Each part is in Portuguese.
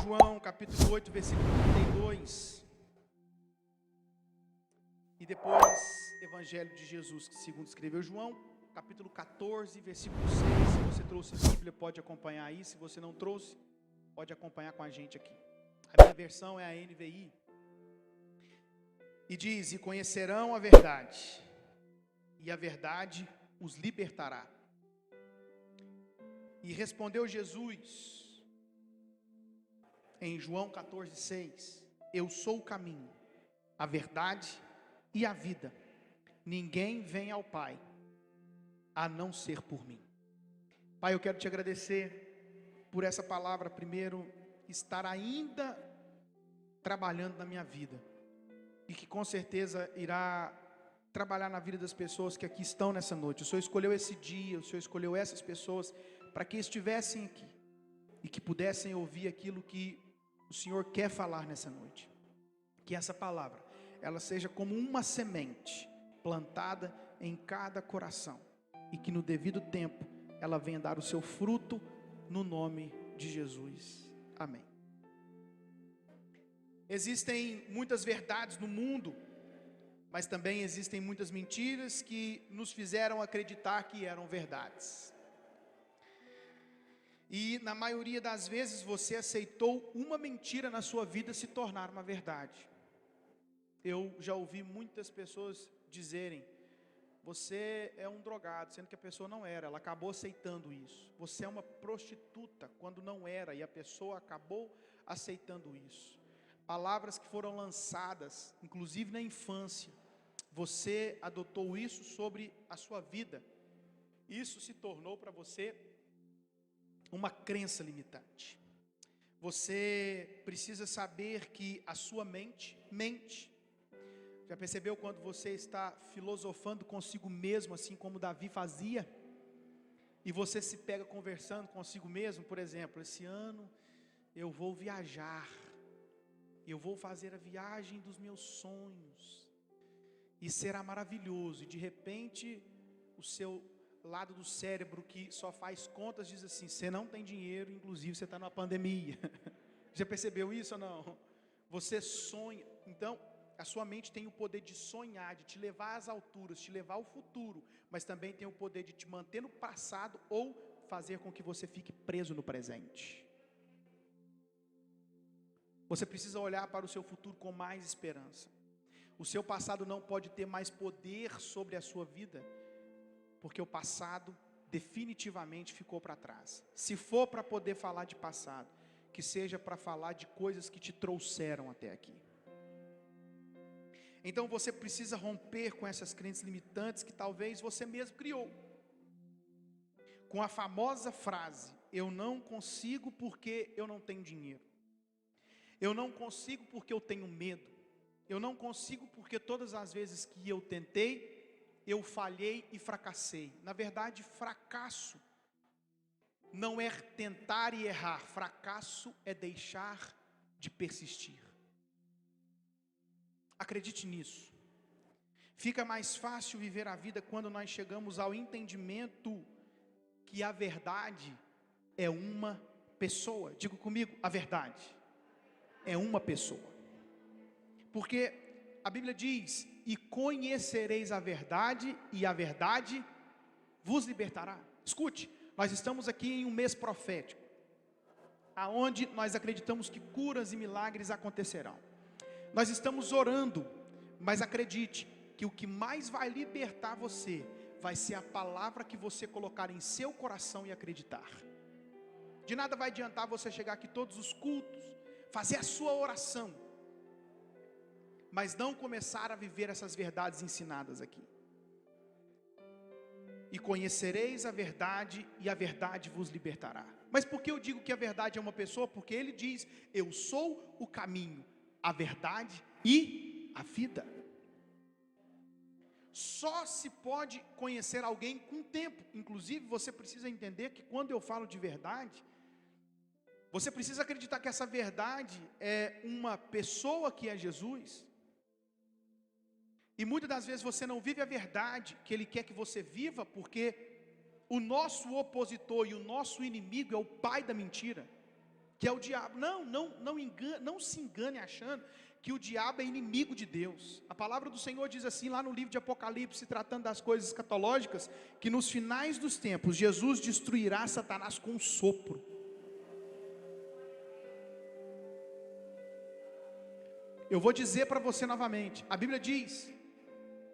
João, capítulo 8, versículo 32. E depois, Evangelho de Jesus, segundo escreveu João, capítulo 14, versículo 6. Se você trouxe Bíblia, pode acompanhar aí. Se você não trouxe, pode acompanhar com a gente aqui. A minha versão é a NVI. E diz: e conhecerão a verdade, e a verdade os libertará. E respondeu Jesus, em João 14, 6, eu sou o caminho, a verdade e a vida. Ninguém vem ao Pai, a não ser por mim. Pai, eu quero te agradecer por essa palavra, primeiro, estar ainda trabalhando na minha vida, e que com certeza irá trabalhar na vida das pessoas que aqui estão nessa noite. O Senhor escolheu esse dia, o Senhor escolheu essas pessoas para que estivessem aqui e que pudessem ouvir aquilo que o Senhor quer falar nessa noite. Que essa palavra, ela seja como uma semente plantada em cada coração e que no devido tempo ela venha dar o seu fruto no nome de Jesus. Amém. Existem muitas verdades no mundo, mas também existem muitas mentiras que nos fizeram acreditar que eram verdades. E na maioria das vezes você aceitou uma mentira na sua vida se tornar uma verdade. Eu já ouvi muitas pessoas dizerem: você é um drogado, sendo que a pessoa não era, ela acabou aceitando isso. Você é uma prostituta, quando não era, e a pessoa acabou aceitando isso. Palavras que foram lançadas, inclusive na infância, você adotou isso sobre a sua vida. Isso se tornou para você uma crença limitante. Você precisa saber que a sua mente mente. Já percebeu quando você está filosofando consigo mesmo, assim como Davi fazia? E você se pega conversando consigo mesmo, por exemplo, esse ano eu vou viajar. Eu vou fazer a viagem dos meus sonhos. E será maravilhoso. E de repente, o seu lado do cérebro que só faz contas diz assim: você não tem dinheiro, inclusive você está numa pandemia. Já percebeu isso ou não? Você sonha. Então, a sua mente tem o poder de sonhar, de te levar às alturas, te levar ao futuro, mas também tem o poder de te manter no passado ou fazer com que você fique preso no presente. Você precisa olhar para o seu futuro com mais esperança. O seu passado não pode ter mais poder sobre a sua vida, porque o passado definitivamente ficou para trás. Se for para poder falar de passado, que seja para falar de coisas que te trouxeram até aqui. Então você precisa romper com essas crenças limitantes que talvez você mesmo criou. Com a famosa frase: eu não consigo porque eu não tenho dinheiro. Eu não consigo porque eu tenho medo. Eu não consigo porque todas as vezes que eu tentei, eu falhei e fracassei. Na verdade, fracasso não é tentar e errar. Fracasso é deixar de persistir. Acredite nisso. Fica mais fácil viver a vida quando nós chegamos ao entendimento que a verdade é uma pessoa. Diga comigo, a verdade é uma pessoa. Porque a Bíblia diz: e conhecereis a verdade, e a verdade vos libertará. Escute, nós estamos aqui em um mês profético, aonde nós acreditamos que curas e milagres acontecerão. Nós estamos orando, mas acredite que o que mais vai libertar você vai ser a palavra que você colocar em seu coração e acreditar. De nada vai adiantar você chegar aqui todos os cultos, fazer a sua oração, mas não começar a viver essas verdades ensinadas aqui. E conhecereis a verdade, e a verdade vos libertará. Mas por que eu digo que a verdade é uma pessoa? Porque ele diz: eu sou o caminho, a verdade e a vida. Só se pode conhecer alguém com tempo. Inclusive você precisa entender que quando eu falo de verdade, você precisa acreditar que essa verdade é uma pessoa que é Jesus. E muitas das vezes você não vive a verdade que Ele quer que você viva, porque o nosso opositor e o nosso inimigo é o pai da mentira. que é o diabo. Não se engane achando que o diabo é inimigo de Deus. A palavra do Senhor diz assim, lá no livro de Apocalipse, tratando das coisas escatológicas, que nos finais dos tempos, Jesus destruirá Satanás com um sopro. Eu vou dizer para você novamente, a Bíblia diz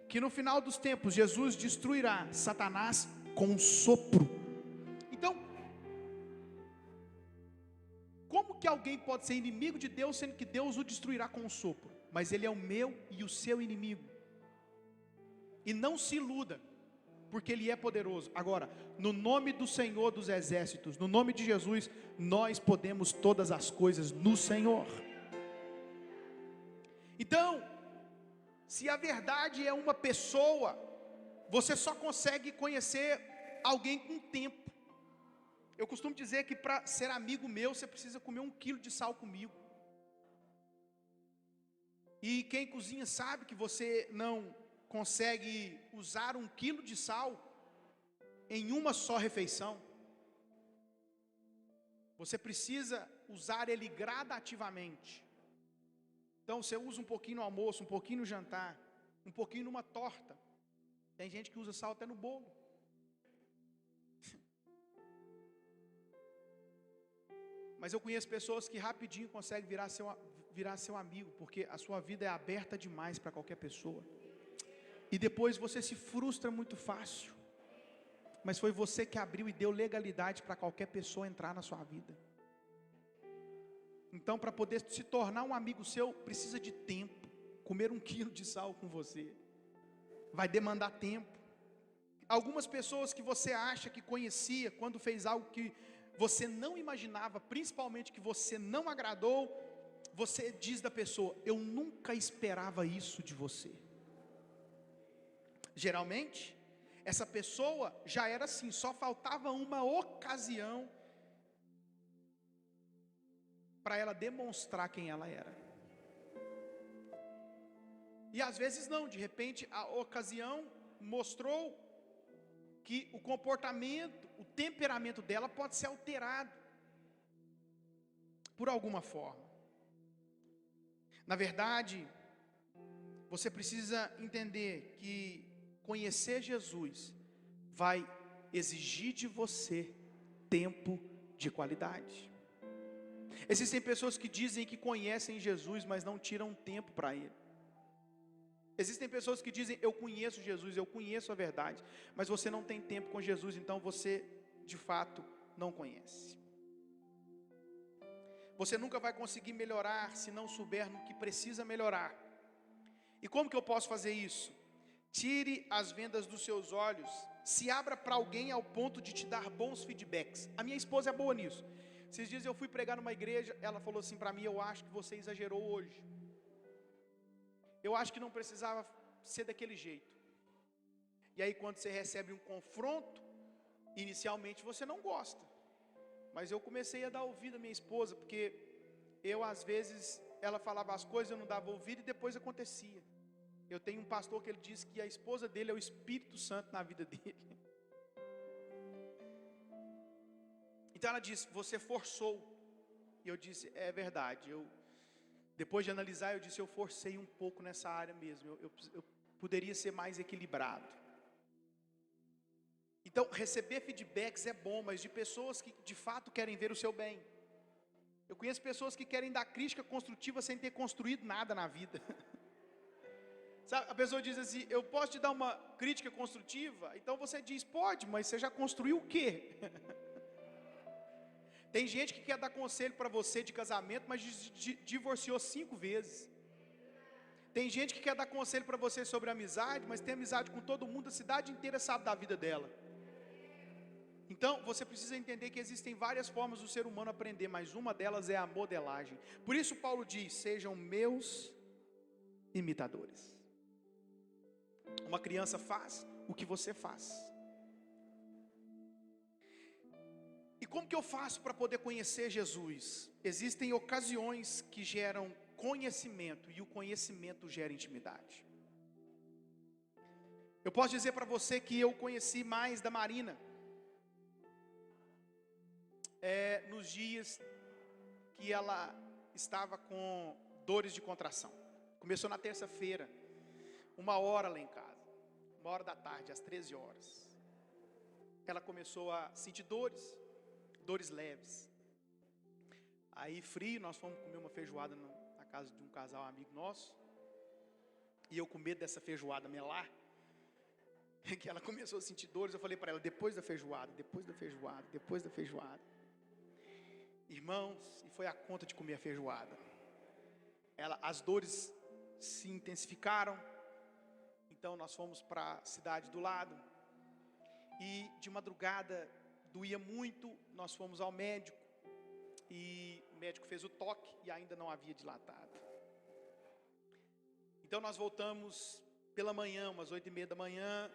que no final dos tempos, Jesus destruirá Satanás com um sopro. Então, como que alguém pode ser inimigo de Deus, sendo que Deus o destruirá com um sopro? Mas ele é o meu e o seu inimigo. E não se iluda, porque ele é poderoso. Agora, no nome do Senhor dos Exércitos, no nome de Jesus, nós podemos todas as coisas no Senhor. Então, se a verdade é uma pessoa, você só consegue conhecer alguém com tempo. Eu costumo dizer que para ser amigo meu, você precisa comer 1 quilo de sal comigo. E quem cozinha sabe que você não consegue usar 1 quilo de sal em uma só refeição. Você precisa usar ele gradativamente. Então você usa um pouquinho no almoço, um pouquinho no jantar, um pouquinho numa torta. Tem gente que usa sal até no bolo. Mas eu conheço pessoas que rapidinho conseguem virar seu amigo, porque a sua vida é aberta demais para qualquer pessoa. E depois você se frustra muito fácil. Mas foi você que abriu e deu legalidade para qualquer pessoa entrar na sua vida. Então, para poder se tornar um amigo seu, precisa de tempo. Comer 1 quilo de sal com você vai demandar tempo. Algumas pessoas que você acha que conhecia, quando fez algo que você não imaginava, principalmente que você não agradou, você diz da pessoa: eu nunca esperava isso de você. Geralmente, essa pessoa já era assim, só faltava uma ocasião para ela demonstrar quem ela era. E às vezes não, de repente a ocasião mostrou que o comportamento, o temperamento dela pode ser alterado por alguma forma. Na verdade, você precisa entender que conhecer Jesus vai exigir de você tempo de qualidade. Existem pessoas que dizem que conhecem Jesus, mas não tiram tempo para Ele. Existem pessoas que dizem: eu conheço Jesus, eu conheço a verdade, mas você não tem tempo com Jesus, então você de fato não conhece. Você nunca vai conseguir melhorar se não souber no que precisa melhorar. E como que eu posso fazer isso? Tire as vendas dos seus olhos, se abra para alguém ao ponto de te dar bons feedbacks. A minha esposa é boa nisso. Esses dias eu fui pregar numa igreja, ela falou assim para mim: eu acho que você exagerou hoje. Eu acho que não precisava ser daquele jeito. E aí quando você recebe um confronto, inicialmente você não gosta. Mas eu comecei a dar ouvido à minha esposa, porque eu às vezes, ela falava as coisas, eu não dava ouvido e depois acontecia. Eu tenho um pastor que ele diz que a esposa dele é o Espírito Santo na vida dele. Então ela disse: você forçou. E eu disse: é verdade. Depois de analisar, eu disse: eu forcei um pouco nessa área mesmo. Eu poderia ser mais equilibrado. Então, receber feedbacks é bom, mas de pessoas que de fato querem ver o seu bem. Eu conheço pessoas que querem dar crítica construtiva sem ter construído nada na vida. Sabe, a pessoa diz assim: eu posso te dar uma crítica construtiva? Então você diz: pode, mas você já construiu o quê? Tem gente que quer dar conselho para você de casamento, mas divorciou 5 vezes. Tem gente que quer dar conselho para você sobre amizade, mas tem amizade com todo mundo, a cidade inteira sabe da vida dela. Então, você precisa entender que existem várias formas do ser humano aprender, mas uma delas é a modelagem. Por isso Paulo diz: sejam meus imitadores. Uma criança faz o que você faz. E como que eu faço para poder conhecer Jesus? Existem ocasiões que geram conhecimento, e o conhecimento gera intimidade. Eu posso dizer para você que eu conheci mais da Marina nos dias que ela estava com dores de contração. Começou na terça-feira, 1h lá em casa, 1h da tarde, às 13 horas. Ela começou a sentir dores leves. Aí, frio, nós fomos comer uma feijoada na casa de um casal amigo nosso. E eu com medo dessa feijoada melar, que ela começou a sentir dores, eu falei para ela, depois da feijoada. Irmãos, e foi a conta de comer a feijoada. As dores se intensificaram, então nós fomos para a cidade do lado, e de madrugada doía muito, nós fomos ao médico, e o médico fez o toque, e ainda não havia dilatado. Então nós voltamos pela manhã, umas 8h30 da manhã,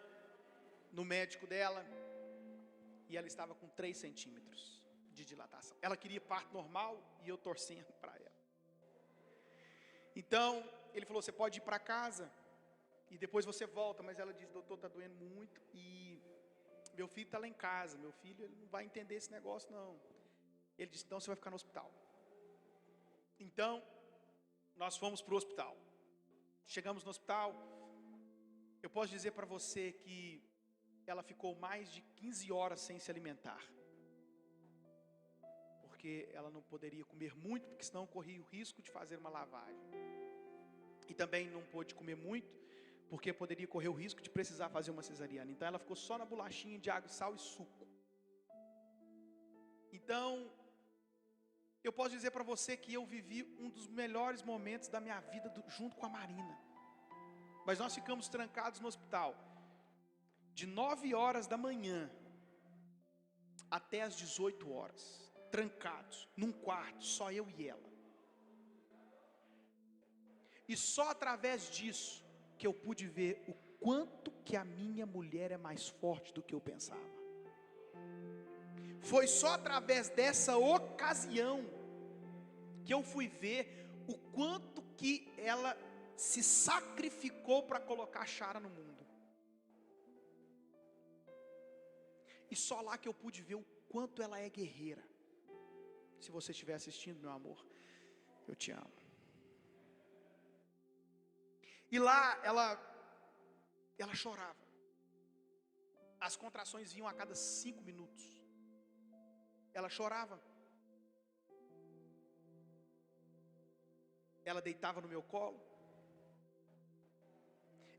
no médico dela, e ela estava com 3 centímetros de dilatação. Ela queria parto normal, e eu torcendo para ela. Então, ele falou, você pode ir para casa, e depois você volta, mas ela disse, doutor, está doendo muito, e meu filho está lá em casa, meu filho ele não vai entender esse negócio não. Ele disse, então você vai ficar no hospital. Então, nós fomos para o hospital. Chegamos no hospital, eu posso dizer para você que ela ficou mais de 15 horas sem se alimentar. Porque ela não poderia comer muito, porque senão corria o risco de fazer uma lavagem. E também não pôde comer muito, porque poderia correr o risco de precisar fazer uma cesariana. Então ela ficou só na bolachinha de água, sal e suco. Então, eu posso dizer para você que eu vivi um dos melhores momentos da minha vida junto com a Marina. Mas nós ficamos trancados no hospital de 9h da manhã até as 18 horas. Trancados, num quarto, só eu e ela. E só através disso que eu pude ver o quanto que a minha mulher é mais forte do que eu pensava. Foi só através dessa ocasião que eu fui ver o quanto que ela se sacrificou para colocar a Chara no mundo. E só lá que eu pude ver o quanto ela é guerreira. Se você estiver assistindo, meu amor, eu te amo. E lá ela chorava. As contrações vinham a cada 5 minutos. Ela chorava. Ela deitava no meu colo.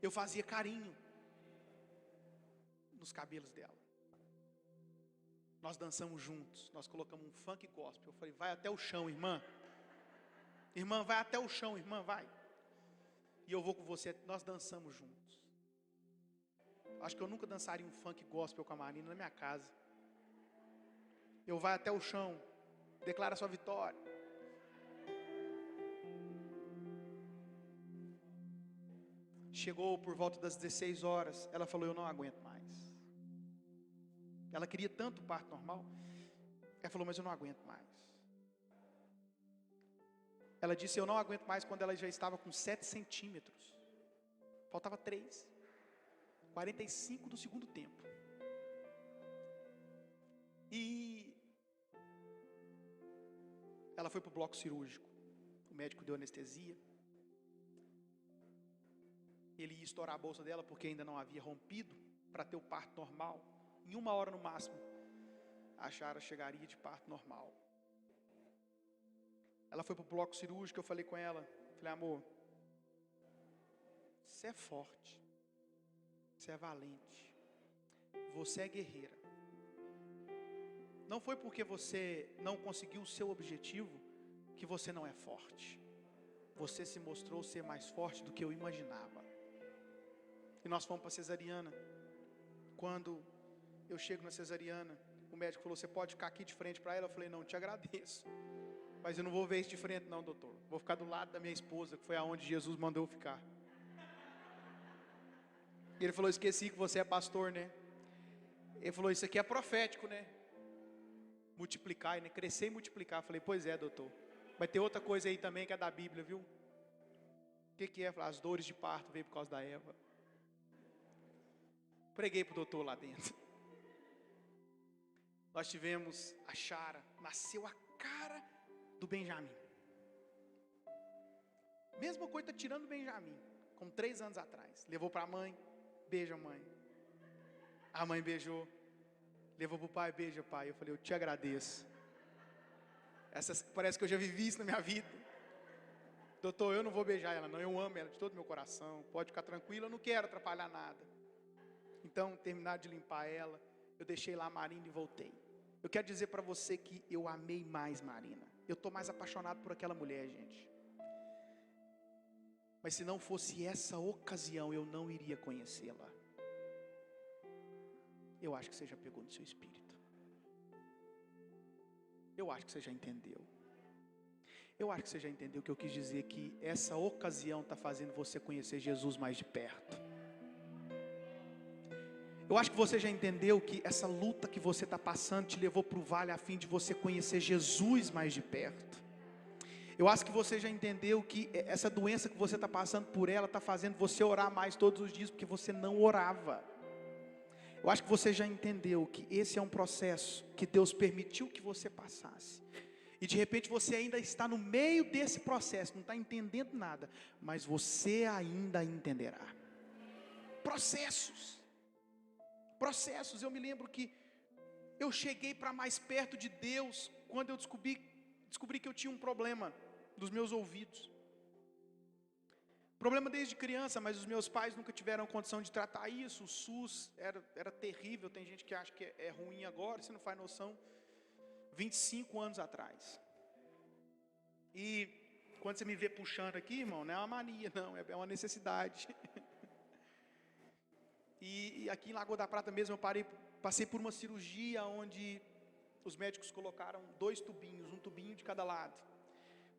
Eu fazia carinho nos cabelos dela. Nós dançamos juntos. Nós colocamos um funk gospel. Eu falei, vai até o chão, irmã. Irmã, vai até o chão, irmã, vai. E eu vou com você. Nós dançamos juntos. Acho que eu nunca dançaria um funk gospel com a Marina na minha casa. Eu vai até o chão. Declara sua vitória. Chegou por volta das 16 horas. Ela falou, eu não aguento mais. Ela queria tanto o parto normal. Ela falou, mas eu não aguento mais. Ela disse, eu não aguento mais quando ela já estava com 7 centímetros. Faltava 3. 45 do segundo tempo. E ela foi para o bloco cirúrgico. O médico deu anestesia. Ele ia estourar a bolsa dela porque ainda não havia rompido para ter o parto normal. Em 1 hora no máximo, a Chara chegaria de parto normal. Ela foi para o bloco cirúrgico, eu falei com ela, falei, amor, você é forte, você é valente, você é guerreira. Não foi porque você não conseguiu o seu objetivo que você não é forte. Você se mostrou ser mais forte do que eu imaginava. E nós fomos para a cesariana. Quando eu chego na cesariana, o médico falou, você pode ficar aqui de frente para ela? Eu falei, não, te agradeço, mas eu não vou ver isso de frente não, doutor. Vou ficar do lado da minha esposa, que foi aonde Jesus mandou eu ficar. E ele falou, esqueci que você é pastor, né? Ele falou, isso aqui é profético, né? Multiplicar, né? Crescer e multiplicar. Eu falei, pois é, doutor. Vai ter outra coisa aí também que é da Bíblia, viu? O que é? As dores de parto veio por causa da Eva. Preguei para o doutor lá dentro. Nós tivemos a Chara, nasceu a cara do Benjamin. Mesma coisa, tá tirando o Benjamin, como 3 anos atrás. Levou para a mãe, beija a mãe. A mãe beijou. Levou para o pai, beija o pai. Eu falei, eu te agradeço. Parece que eu já vivi isso na minha vida. Doutor, eu não vou beijar ela não, eu amo ela de todo o meu coração. Pode ficar tranquilo, eu não quero atrapalhar nada. Então, terminar de limpar ela, eu deixei lá a Marina e voltei. Eu quero dizer para você que eu amei mais Marina. Eu estou mais apaixonado por aquela mulher, gente. Mas se não fosse essa ocasião, eu não iria conhecê-la. Eu acho que você já pegou no seu espírito. Eu acho que você já entendeu. Eu acho que você já entendeu que eu quis dizer que essa ocasião está fazendo você conhecer Jesus mais de perto. Eu acho que você já entendeu que essa luta que você está passando te levou para o vale a fim de você conhecer Jesus mais de perto. Eu acho que você já entendeu que essa doença que você está passando por ela está fazendo você orar mais todos os dias, porque você não orava. Eu acho que você já entendeu que esse é um processo que Deus permitiu que você passasse. E de repente você ainda está no meio desse processo, não está entendendo nada, mas você ainda entenderá. Processos, eu me lembro que eu cheguei para mais perto de Deus quando eu descobri que eu tinha um problema dos meus ouvidos. Problema desde criança, mas os meus pais nunca tiveram condição de tratar isso. O SUS era terrível, tem gente que acha que é ruim agora, você não faz noção. 25 anos atrás. E quando você me vê puxando aqui, irmão, não é uma mania, não, é uma necessidade. E aqui em Lagoa da Prata mesmo, eu passei por uma cirurgia onde os médicos colocaram 2 tubinhos, um tubinho de cada lado.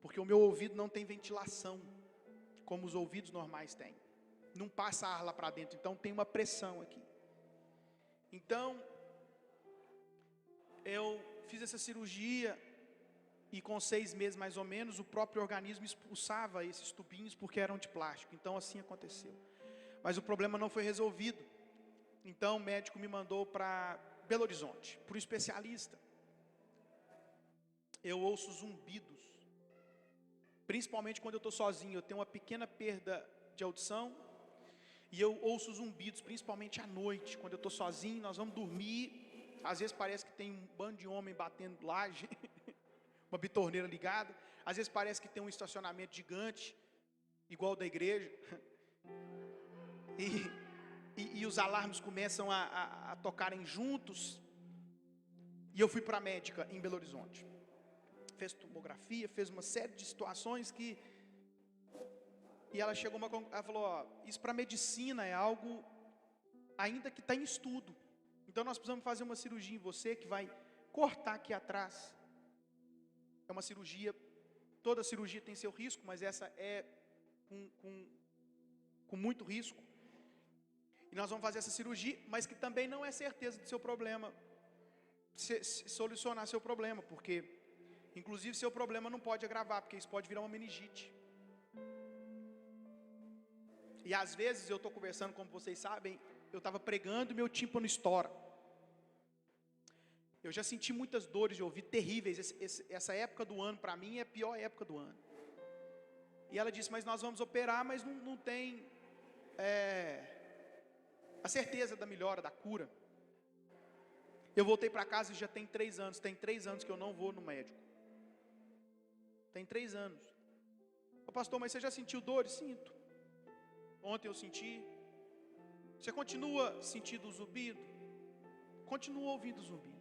Porque o meu ouvido não tem ventilação, como os ouvidos normais têm. Não passa ar lá para dentro, então tem uma pressão aqui. Então, eu fiz essa cirurgia e com 6 meses mais ou menos, o próprio organismo expulsava esses tubinhos porque eram de plástico. Então assim aconteceu. Mas o problema não foi resolvido. Então o médico me mandou para Belo Horizonte, para um especialista. Eu ouço zumbidos. Principalmente quando eu estou sozinho, eu tenho uma pequena perda de audição. E eu ouço zumbidos, principalmente à noite, quando eu estou sozinho, nós vamos dormir. Às vezes parece que tem um bando de homem batendo laje, uma bitorneira ligada. Às vezes parece que tem um estacionamento gigante, igual o da igreja. E os alarmes começam a tocarem juntos. E eu fui para a médica em Belo Horizonte. Fez tomografia, fez uma série de situações que... E ela chegou, ela falou, ó, isso para medicina é algo ainda que está em estudo. Então nós precisamos fazer uma cirurgia em você que vai cortar aqui atrás. É uma cirurgia, toda cirurgia tem seu risco, mas essa é com muito risco. E nós vamos fazer essa cirurgia, mas que também não é certeza do seu problema, solucionar seu problema, porque inclusive seu problema não pode agravar, porque isso pode virar uma meningite. E às vezes eu estou conversando, como vocês sabem, eu estava pregando e meu tímpano estoura. Eu já senti muitas dores de ouvido terríveis. Essa época do ano para mim é a pior época do ano. E ela disse, mas nós vamos operar, mas não tem a certeza da melhora, da cura. Eu voltei para casa e já tem 3 anos. Tem 3 anos que eu não vou no médico. Tem 3 anos. Ô pastor, mas você já sentiu dores? Sinto. Ontem eu senti. Você continua sentindo o zumbido? Continua ouvindo o zumbido.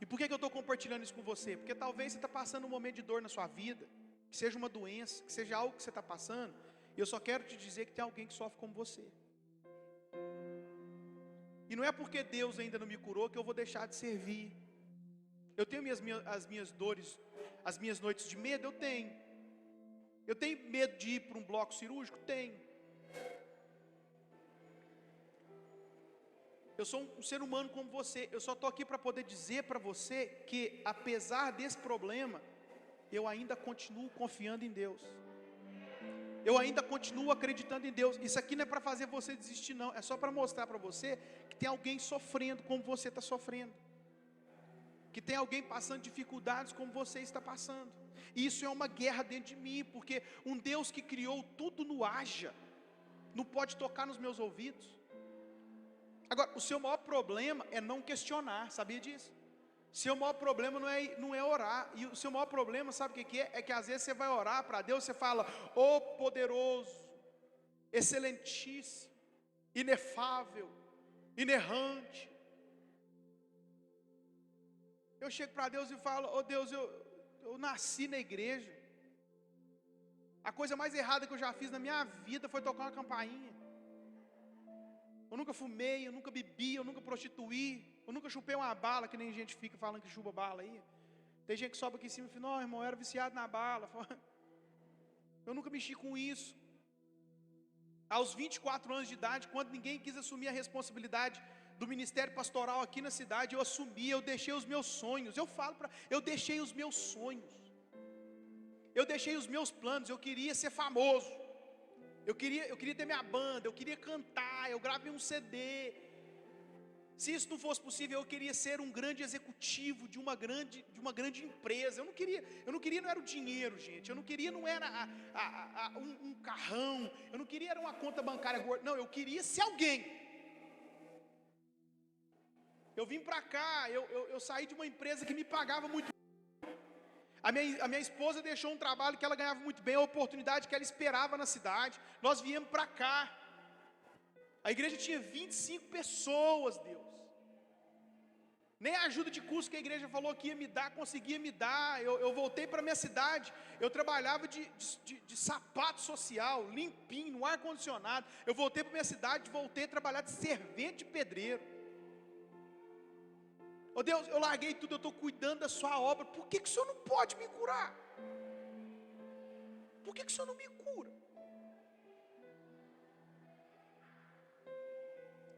E por que eu estou compartilhando isso com você? Porque talvez você está passando um momento de dor na sua vida, que seja uma doença, que seja algo que você está passando, e eu só quero te dizer que tem alguém que sofre como você. E não é porque Deus ainda não me curou que eu vou deixar de servir. Eu tenho as minhas dores, as minhas noites de medo, eu tenho. Eu tenho medo de ir para um bloco cirúrgico? Tenho. Eu sou um ser humano como você. Eu só estou aqui para poder dizer para você que, apesar desse problema, eu ainda continuo confiando em Deus. Eu ainda continuo acreditando em Deus. Isso aqui não é para fazer você desistir, não. É só para mostrar para você que tem alguém sofrendo como você está sofrendo. que tem alguém passando dificuldades como você está passando. E isso é uma guerra dentro de mim, porque um Deus que criou tudo no haja, não pode tocar nos meus ouvidos. Agora, o seu maior problema é não questionar, sabia disso? Seu maior problema não é orar. E o seu maior problema, sabe o que é? É que às vezes você vai orar para Deus, você fala, ô poderoso, excelentíssimo, inefável, inerrante. Eu chego para Deus e falo, ô Deus, eu nasci na igreja. A coisa mais errada que eu já fiz na minha vida foi tocar uma campainha. Eu nunca fumei, eu nunca bebi, eu nunca prostituí, eu nunca chupei uma bala, que nem gente fica falando que chupa bala aí. Tem gente que sobe aqui em cima e fala, não, irmão, eu era viciado na bala. Eu nunca mexi com isso. Aos 24 anos de idade, quando ninguém quis assumir a responsabilidade do ministério pastoral aqui na cidade, eu assumi, eu deixei os meus sonhos. Eu deixei os meus sonhos. Eu deixei os meus planos, eu queria ser famoso. Eu queria ter minha banda, eu queria cantar, eu gravei um CD. Se isso não fosse possível, eu queria ser um grande executivo de uma grande empresa. Não era o dinheiro, gente. Eu não queria, não era um carrão. Eu não queria, era uma conta bancária gorda. Não, eu queria ser alguém. Eu vim pra cá, eu saí de uma empresa que me pagava muito. A minha esposa deixou um trabalho que ela ganhava muito bem, a oportunidade que ela esperava na cidade. Nós viemos para cá. A igreja tinha 25 pessoas, Deus. Nem a ajuda de custo que a igreja falou que ia me dar, conseguia me dar. Eu voltei para a minha cidade. Eu trabalhava de sapato social, limpinho, no ar-condicionado. Eu voltei para a minha cidade, voltei a trabalhar de servente de pedreiro. Ô Deus, eu larguei tudo, eu estou cuidando da sua obra. Por que o Senhor não pode me curar? Por que o Senhor não me cura?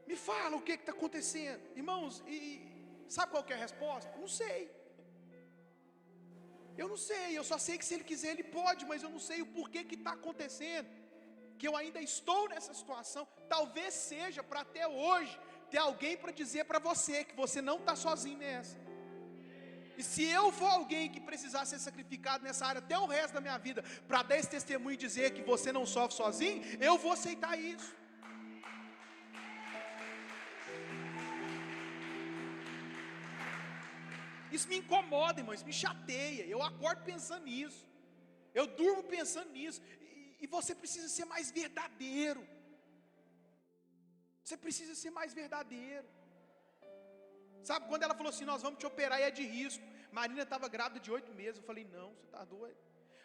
Me fala o que está acontecendo. Irmãos, sabe qual que é a resposta? Não sei. Eu não sei, eu só sei que se Ele quiser Ele pode, mas eu não sei o porquê que está acontecendo. Que eu ainda estou nessa situação. Talvez seja para até hoje ter alguém para dizer para você que você não está sozinho nessa. E se eu for alguém que precisar ser sacrificado nessa área até o resto da minha vida, para dar esse testemunho e dizer que você não sofre sozinho, eu vou aceitar isso. Isso me incomoda, irmão, isso me chateia. Eu acordo pensando nisso, eu durmo pensando nisso. E você precisa ser mais verdadeiro. Você precisa ser mais verdadeiro. Sabe, quando ela falou assim, nós vamos te operar e é de risco. Marina estava grávida de 8 meses. Eu falei, não, você está doido.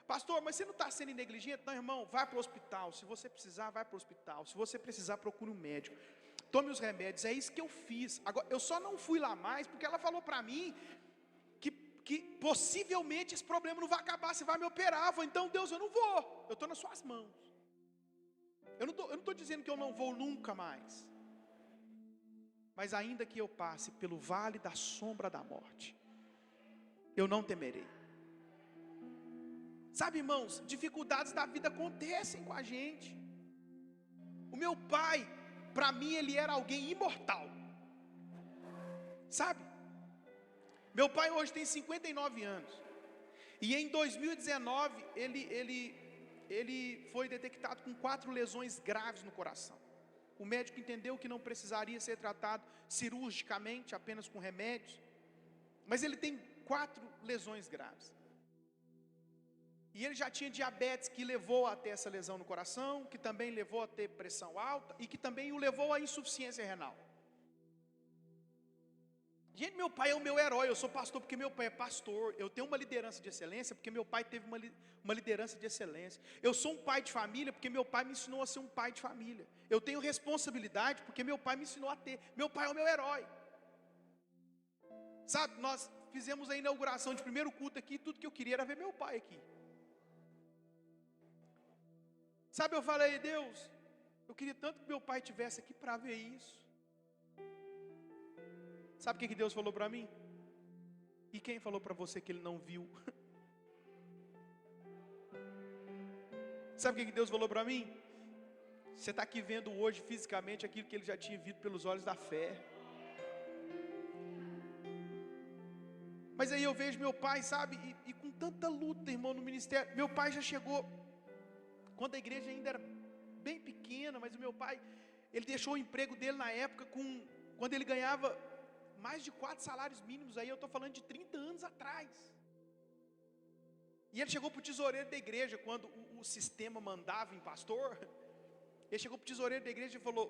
Pastor, mas você não está sendo negligente? Não, irmão, vai para o hospital. Se você precisar, vai para o hospital. Se você precisar, procure um médico. Tome os remédios. É isso que eu fiz. Agora, eu só não fui lá mais, porque ela falou para mim que possivelmente esse problema não vai acabar, você vai me operar. Eu falei, então Deus, eu não vou. Eu estou nas suas mãos. Eu não estou dizendo que eu não vou nunca mais. Mas ainda que eu passe pelo vale da sombra da morte, eu não temerei. Sabe, irmãos, dificuldades da vida acontecem com a gente. O meu pai, para mim, ele era alguém imortal. Sabe? Meu pai hoje tem 59 anos. E em 2019, ele foi detectado com 4 lesões graves no coração. O médico entendeu que não precisaria ser tratado cirurgicamente, apenas com remédios. Mas ele tem 4 lesões graves. E ele já tinha diabetes, que levou a ter essa lesão no coração, que também levou a ter pressão alta, e que também o levou à insuficiência renal. Gente, meu pai é o meu herói. Eu sou pastor porque meu pai é pastor. Eu tenho uma liderança de excelência porque meu pai teve uma liderança de excelência. Eu sou um pai de família porque meu pai me ensinou a ser um pai de família. Eu tenho responsabilidade porque meu pai me ensinou a ter. Meu pai é o meu herói. Sabe, nós fizemos a inauguração de primeiro culto aqui, tudo que eu queria era ver meu pai aqui. Sabe, eu falei, Deus, eu queria tanto que meu pai estivesse aqui para ver isso. Sabe o que Deus falou para mim? E quem falou para você que Ele não viu? Sabe o que Deus falou para mim? Você está aqui vendo hoje fisicamente aquilo que Ele já tinha visto pelos olhos da fé. Mas aí eu vejo meu pai, sabe, e com tanta luta, irmão, no ministério. Meu pai já chegou, quando a igreja ainda era bem pequena, mas o meu pai, ele deixou o emprego dele na época, quando ele ganhava mais de 4 salários mínimos, aí eu estou falando de 30 anos atrás. E ele chegou para o tesoureiro da igreja, quando o sistema mandava em pastor, ele chegou para o tesoureiro da igreja e falou,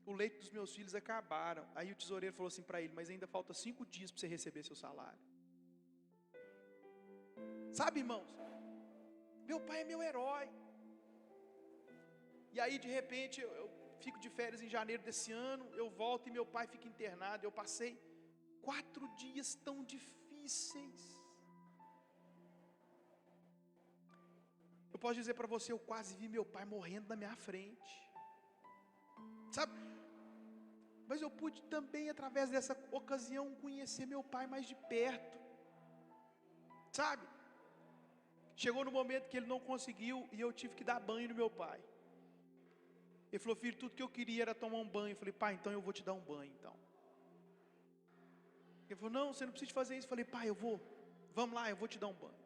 o leite dos meus filhos acabaram. Aí o tesoureiro falou assim para ele, mas ainda falta 5 dias para você receber seu salário. Sabe, irmãos, meu pai é meu herói. E aí de repente eu fico de férias em janeiro desse ano, eu volto e meu pai fica internado. Eu passei 4 dias tão difíceis. Eu posso dizer para você, eu quase vi meu pai morrendo na minha frente, sabe? Mas eu pude também, através dessa ocasião, conhecer meu pai mais de perto, sabe? Chegou no momento que ele não conseguiu e eu tive que dar banho no meu pai. Ele falou, filho, tudo que eu queria era tomar um banho. Eu falei, pai, então eu vou te dar um banho, então. Ele falou, não, você não precisa fazer isso. Eu falei, pai, eu vou, vamos lá, eu vou te dar um banho.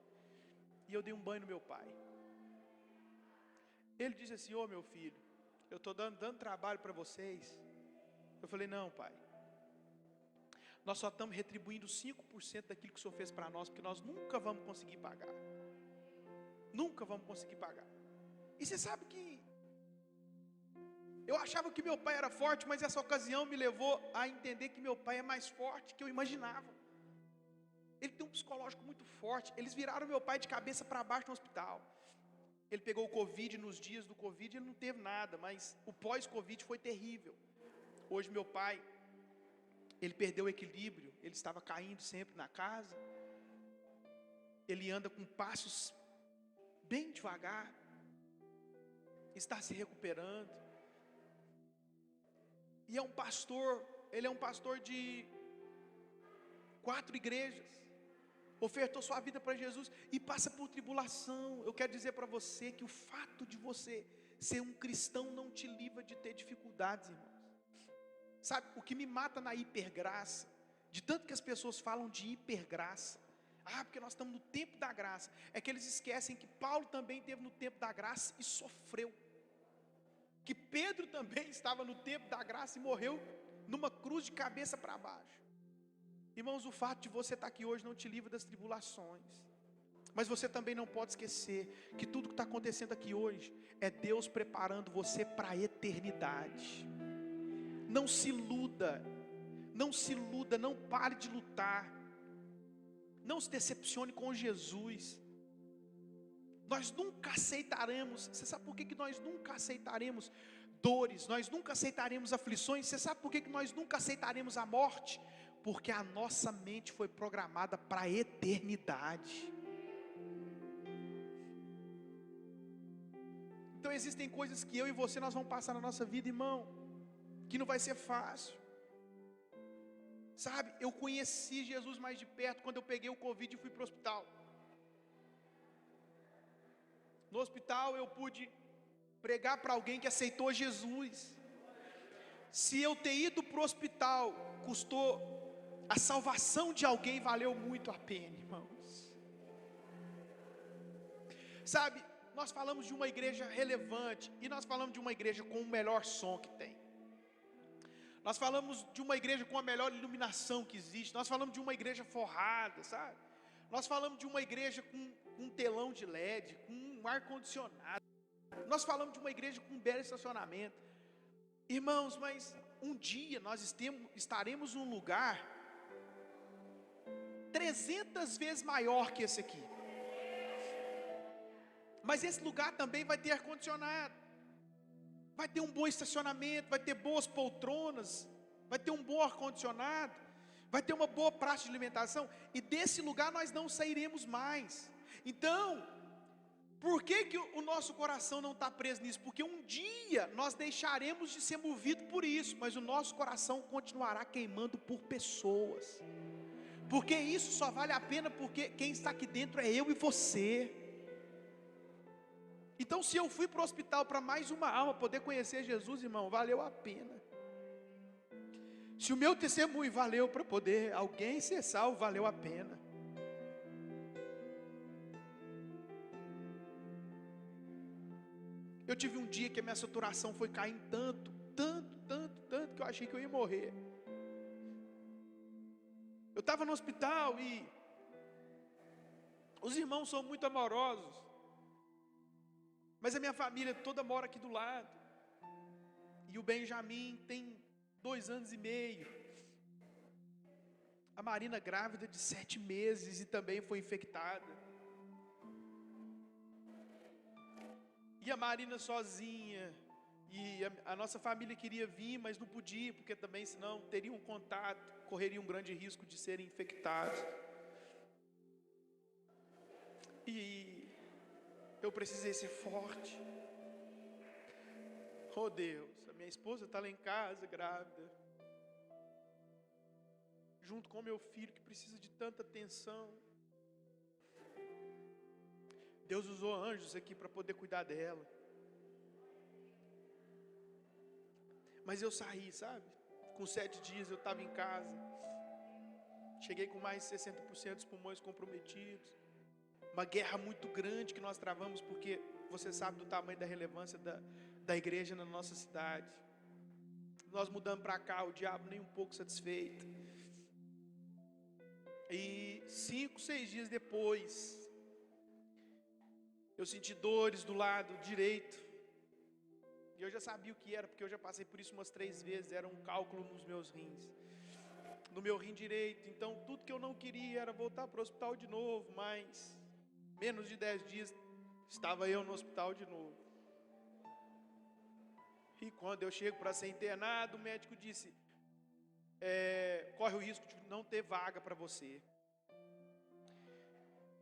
E eu dei um banho no meu pai. Ele disse assim, ô meu filho, eu estou dando trabalho para vocês. Eu falei, não pai, nós só estamos retribuindo 5% daquilo que o Senhor fez para nós, porque nós nunca vamos conseguir pagar. Nunca vamos conseguir pagar. E você sabe que eu achava que meu pai era forte, mas essa ocasião me levou a entender que meu pai é mais forte que eu imaginava. Ele tem um psicológico muito forte. Eles viraram meu pai de cabeça para baixo no hospital. Ele pegou o Covid, nos dias do Covid ele não teve nada, mas o pós-Covid foi terrível. Hoje meu pai, ele perdeu o equilíbrio, ele estava caindo sempre na casa. Ele anda com passos bem devagar, está se recuperando. E é um pastor, ele é um pastor de 4 igrejas. Ofertou sua vida para Jesus e passa por tribulação. Eu quero dizer para você que o fato de você ser um cristão não te livra de ter dificuldades, irmãos. Sabe, o que me mata na hipergraça, de tanto que as pessoas falam de hipergraça, porque nós estamos no tempo da graça, é que eles esquecem que Paulo também esteve no tempo da graça e sofreu, que Pedro também estava no tempo da graça e morreu numa cruz de cabeça para baixo. Irmãos, o fato de você estar aqui hoje não te livra das tribulações, mas você também não pode esquecer que tudo que está acontecendo aqui hoje é Deus preparando você para a eternidade. Não se iluda, não pare de lutar, não se decepcione com Jesus. Nós nunca aceitaremos, você sabe por que nós nunca aceitaremos dores, nós nunca aceitaremos aflições, você sabe por que nós nunca aceitaremos a morte? Porque a nossa mente foi programada para a eternidade. Então existem coisas que eu e você nós vamos passar na nossa vida, irmão, que não vai ser fácil. Sabe, eu conheci Jesus mais de perto quando eu peguei o Covid e fui para o hospital. No hospital eu pude pregar para alguém que aceitou Jesus. Se eu ter ido para o hospital custou, a salvação de alguém valeu muito a pena, irmãos. Sabe, nós falamos de uma igreja relevante, e nós falamos de uma igreja com o melhor som que tem. Nós falamos de uma igreja com a melhor iluminação que existe. Nós falamos de uma igreja forrada, sabe? Nós falamos de uma igreja com um telão de LED, com um ar-condicionado. Nós falamos de uma igreja com um belo estacionamento. Irmãos, mas um dia nós estaremos num lugar 300 vezes maior que esse aqui. Mas esse lugar também vai ter ar-condicionado, vai ter um bom estacionamento, vai ter boas poltronas, vai ter um bom ar-condicionado, vai ter uma boa praça de alimentação, e desse lugar nós não sairemos mais. Então, por que o nosso coração não está preso nisso? Porque um dia nós deixaremos de ser movido por isso, mas o nosso coração continuará queimando por pessoas, porque isso só vale a pena porque quem está aqui dentro é eu e você. Então se eu fui para o hospital para mais uma alma poder conhecer Jesus, irmão, valeu a pena. Se o meu testemunho valeu para poder alguém ser salvo, valeu a pena. Eu tive um dia que a minha saturação foi caindo tanto, que eu achei que eu ia morrer. Eu estava no hospital e os irmãos são muito amorosos, mas a minha família toda mora aqui do lado. E o Benjamin tem 2 anos e meio. A Marina grávida de 7 meses e também foi infectada. E a Marina sozinha. E a nossa família queria vir, mas não podia, porque também senão teriam um contato, correriam um grande risco de serem infectados. E eu precisei ser forte. Oh Deus, a minha esposa está lá em casa, grávida, junto com meu filho que precisa de tanta atenção. Deus usou anjos aqui para poder cuidar dela. Mas eu saí, sabe? Com 7 dias eu estava em casa. Cheguei com mais de 60% dos pulmões comprometidos. Uma guerra muito grande que nós travamos, porque você sabe do tamanho da relevância da igreja na nossa cidade. Nós mudamos para cá, o diabo nem um pouco satisfeito. E 5, 6 dias depois, eu senti dores do lado direito. E eu já sabia o que era, porque eu já passei por isso umas 3 vezes. Era um cálculo nos meus rins, no meu rim direito. Então tudo que eu não queria era voltar para o hospital de novo. Mas menos de 10 dias estava eu no hospital de novo. E quando eu chego para ser internado, o médico disse: corre o risco de não ter vaga para você.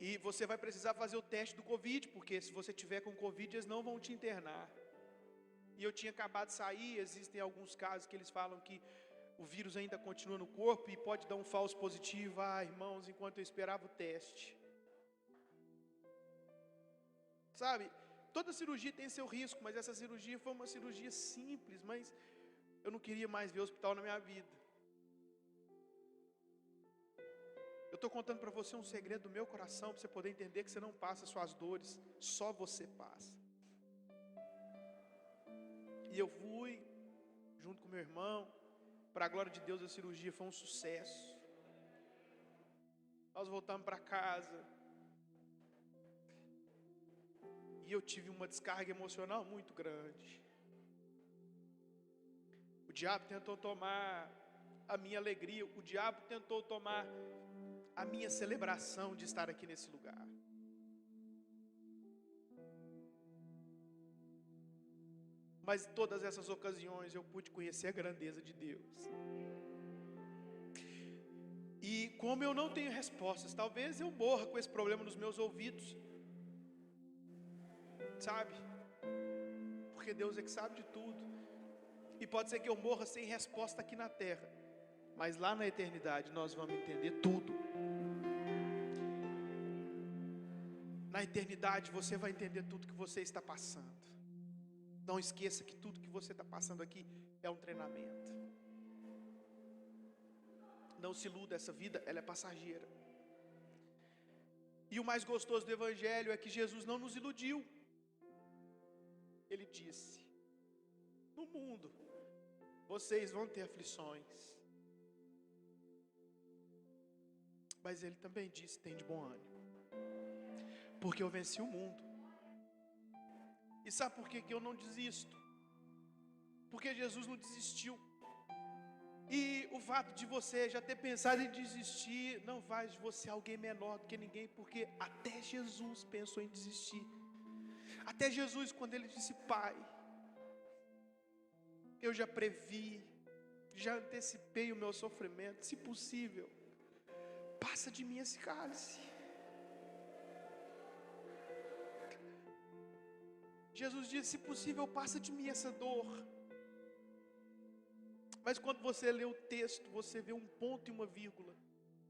E você vai precisar fazer o teste do Covid, porque se você tiver com Covid, eles não vão te internar. E eu tinha acabado de sair. Existem alguns casos que eles falam que o vírus ainda continua no corpo e pode dar um falso positivo. Irmãos, enquanto eu esperava o teste. Sabe, toda cirurgia tem seu risco, mas essa cirurgia foi uma cirurgia simples, mas eu não queria mais ver o hospital na minha vida. Eu estou contando para você um segredo do meu coração, para você poder entender que você não passa suas dores, só você passa. E eu fui, junto com meu irmão, para a glória de Deus a cirurgia foi um sucesso. Nós voltamos para casa. E eu tive uma descarga emocional muito grande. O diabo tentou tomar a minha alegria, o diabo tentou tomar a minha celebração de estar aqui nesse lugar. Mas em todas essas ocasiões eu pude conhecer a grandeza de Deus. E como eu não tenho respostas, talvez eu morra com esse problema nos meus ouvidos. Sabe? Porque Deus é que sabe de tudo. E pode ser que eu morra sem resposta aqui na terra, mas lá na eternidade nós vamos entender tudo. Na eternidade você vai entender tudo que você está passando. Não esqueça que tudo que você está passando aqui é um treinamento. Não se iluda, essa vida ela é passageira. E o mais gostoso do Evangelho é que Jesus não nos iludiu. Ele disse: no mundo vocês vão ter aflições, mas Ele também disse: tem de bom ânimo, porque eu venci o mundo. E sabe por que eu não desisto? Porque Jesus não desistiu. E o fato de você já ter pensado em desistir não faz de você alguém menor do que ninguém, porque até Jesus pensou em desistir. Até Jesus, quando Ele disse: Pai, eu já previ, já antecipei o meu sofrimento, se possível, passa de mim esse cálice. Jesus disse: se possível, passa de mim essa dor. Mas quando você lê o texto, você vê um ponto e uma vírgula.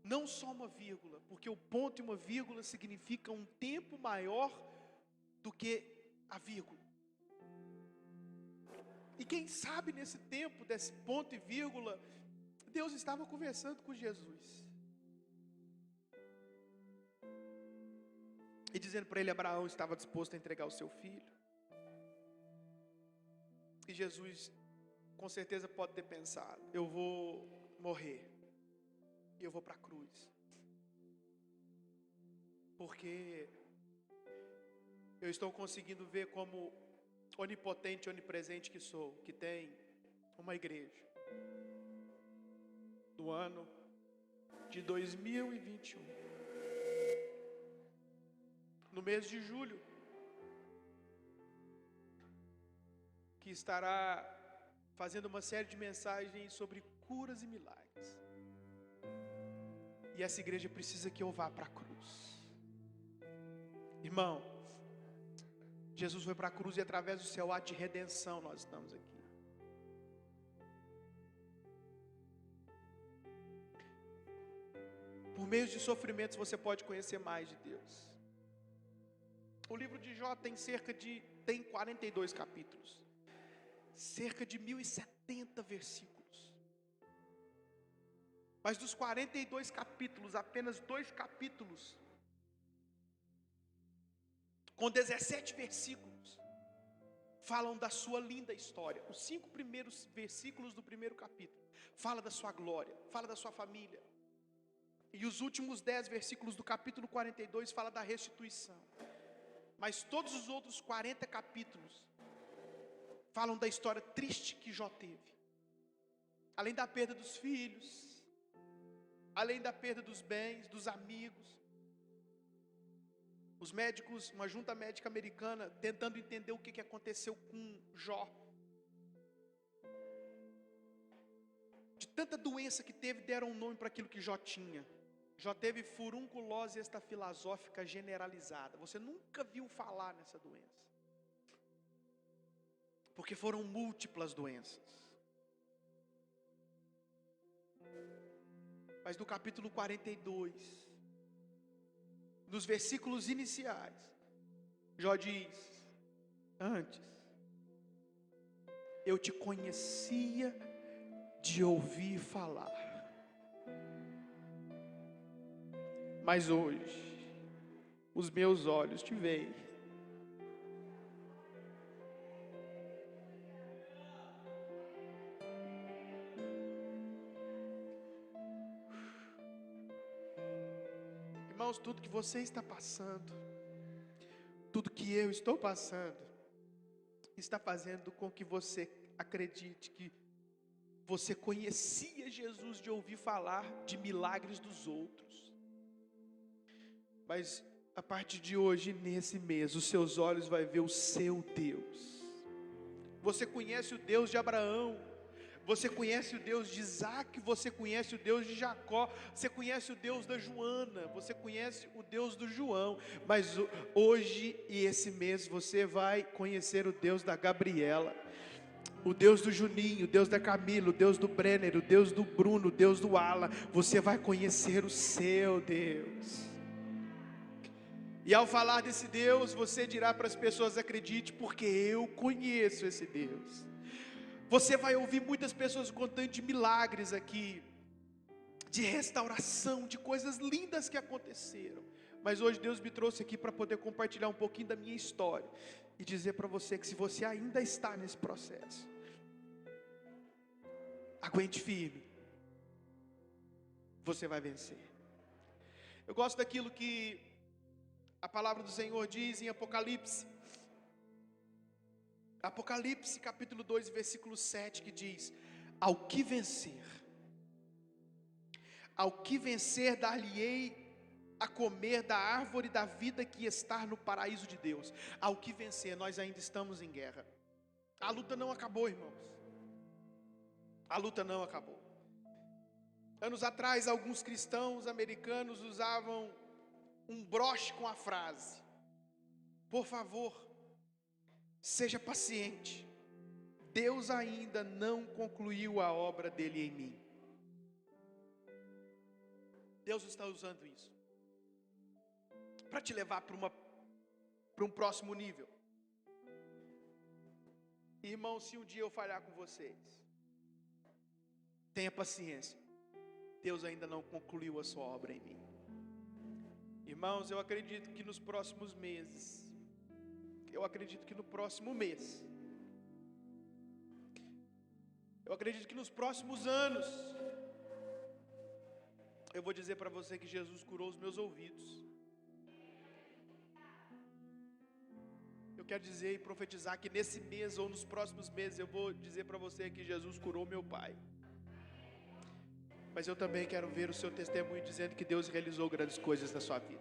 Não só uma vírgula, porque o ponto e uma vírgula significa um tempo maior do que a vírgula. E quem sabe nesse tempo, desse ponto e vírgula, Deus estava conversando com Jesus. E dizendo para ele, Abraão estava disposto a entregar o seu filho. E Jesus, com certeza, pode ter pensado, eu vou morrer. E eu vou para a cruz. Porque eu estou conseguindo ver como onipotente, onipresente que sou, que tem uma igreja. Do ano de 2021. No mês de julho, que estará fazendo uma série de mensagens sobre curas e milagres. E essa igreja precisa que eu vá para a cruz. Irmão, Jesus foi para a cruz e através do seu ato de redenção nós estamos aqui. Por meio de sofrimentos você pode conhecer mais de Deus. O livro de Jó tem 42 capítulos. Cerca de 1070 versículos. Mas dos 42 capítulos, apenas 2 capítulos, com 17 versículos, falam da sua linda história. Os 5 primeiros versículos do primeiro capítulo fala da sua glória, fala da sua família. E os últimos 10 versículos do capítulo 42 fala da restituição. Mas todos os outros 40 capítulos falam da história triste que Jó teve. Além da perda dos filhos, além da perda dos bens, dos amigos. Os médicos, uma junta médica americana, tentando entender o que aconteceu com Jó. De tanta doença que teve, deram um nome para aquilo que Jó tinha. Jó teve furunculose estafilosófica generalizada. Você nunca viu falar nessa doença. Porque foram múltiplas doenças. Mas no capítulo 42, nos versículos iniciais, Jó diz: antes, eu te conhecia de ouvir falar. Mas hoje, os meus olhos te veem. Irmãos, tudo que você está passando, tudo que eu estou passando, está fazendo com que você acredite que você conhecia Jesus de ouvir falar de milagres dos outros. Mas a partir de hoje, nesse mês, os seus olhos vão ver o seu Deus. Você conhece o Deus de Abraão, você conhece o Deus de Isaac, você conhece o Deus de Jacó, você conhece o Deus da Joana, você conhece o Deus do João, mas hoje e esse mês você vai conhecer o Deus da Gabriela, o Deus do Juninho, o Deus da Camila, o Deus do Brenner, o Deus do Bruno, o Deus do Alan. Você vai conhecer o seu Deus. E ao falar desse Deus, você dirá para as pessoas: acredite, porque eu conheço esse Deus. Você vai ouvir muitas pessoas contando de milagres aqui, de restauração, de coisas lindas que aconteceram. Mas hoje Deus me trouxe aqui para poder compartilhar um pouquinho da minha história e dizer para você que se você ainda está nesse processo, aguente firme, você vai vencer. Eu gosto daquilo que a palavra do Senhor diz em Apocalipse capítulo 2, versículo 7, que diz: ao que vencer dar-lhe-ei a comer da árvore da vida que está no paraíso de Deus. Ao que vencer, nós ainda estamos em guerra. A luta não acabou, irmãos. A luta não acabou. Anos atrás, alguns cristãos americanos usavam um broche com a frase: por favor, seja paciente, Deus ainda não concluiu a obra dele em mim. Deus está usando isso para te levar para um próximo nível. Irmão, se um dia eu falhar com vocês, tenha paciência, Deus ainda não concluiu a sua obra em mim. Irmãos, eu acredito que nos próximos meses, eu acredito que no próximo mês, eu acredito que nos próximos anos, eu vou dizer para você que Jesus curou os meus ouvidos. Eu quero dizer e profetizar que nesse mês ou nos próximos meses eu vou dizer para você que Jesus curou meu pai. Mas eu também quero ver o seu testemunho dizendo que Deus realizou grandes coisas na sua vida.